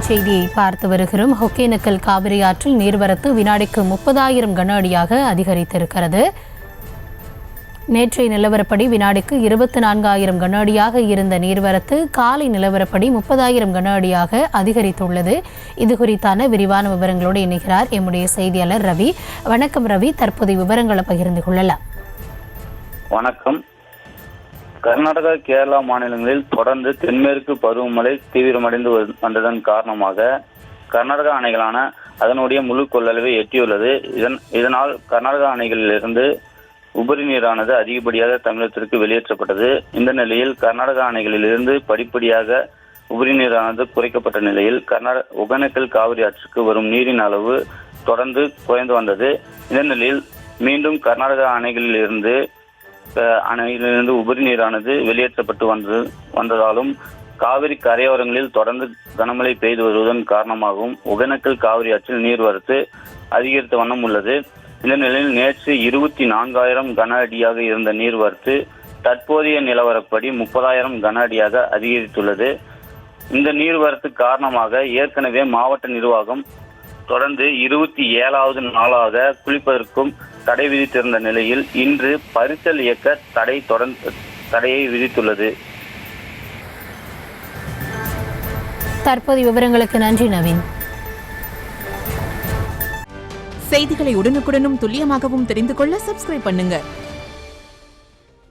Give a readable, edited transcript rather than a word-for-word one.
செய்தியை பார்த்து வருகிறோம். ஒகேனக்கல் காவிரி ஆற்றில் நீர்வரத்து வினாடிக்கு 30,000 கன அடியாக அதிகரித்திருக்கிறது. நேற்றைய நிலவரப்படி வினாடிக்கு 24,000 கன அடியாக இருந்த நீர்வரத்து காலை நிலவரப்படி 30,000 கன அடியாக அதிகரித்துள்ளது. இது குறித்தான விரிவான விவரங்களோடு இணைகிறார் எம்முடைய செய்தியாளர் ரவி. வணக்கம் ரவி, தற்போதைய விவரங்களை பகிர்ந்து கொள்ளலாம். வணக்கம். கர்நாடகா, கேரளா மாநிலங்களில் தொடர்ந்து தென்மேற்கு பருவமழை தீவிரமடைந்து வந்ததன் காரணமாக கர்நாடகா அணைகளான அதனுடைய முழு கொள்ளளவை எட்டியுள்ளது. இதனால் கர்நாடகா அணைகளிலிருந்து உபரி நீரானது அதிகப்படியாக தமிழகத்திற்கு வெளியேற்றப்பட்டது. இந்த நிலையில் கர்நாடகா அணைகளிலிருந்து படிப்படியாக உபரி நீரானது குறைக்கப்பட்ட நிலையில் ஒகேனக்கல் காவிரி ஆற்றுக்கு வரும் நீரின் அளவு தொடர்ந்து குறைந்து வந்தது. இந்த நிலையில் மீண்டும் கர்நாடகா அணைகளிலிருந்து உபரி நீரானது வெளியேற்றப்பட்டு வந்ததாலும் காவிரி கரையோரங்களில் தொடர்ந்து கனமழை பெய்து வருவதன் காரணமாகவும் ஒகேனக்கல் காவிரி ஆற்றில் நீர்வரத்து அதிகரித்த வண்ணம் உள்ளது. இந்த நிலையில் நேற்று 24,000 கன அடியாக இருந்த நீர்வரத்து தற்போதைய நிலவரப்படி 30,000 கன அடியாக அதிகரித்துள்ளது. இந்த நீர்வரத்து காரணமாக ஏற்கனவே மாவட்ட நிர்வாகம் தொடர்ந்து 27வது நாளாக குளிப்பதற்கும் தடை விதித்திருந்த நிலையில் இன்று பரிசல் இயக்க தடையை விதித்துள்ளது. தற்போதைய விவரங்களுக்கு நன்றி நவீன். செய்திகளை உடனுக்குடனும் துல்லியமாகவும் தெரிந்து கொள்ள சப்ஸ்கிரைப் பண்ணுங்க.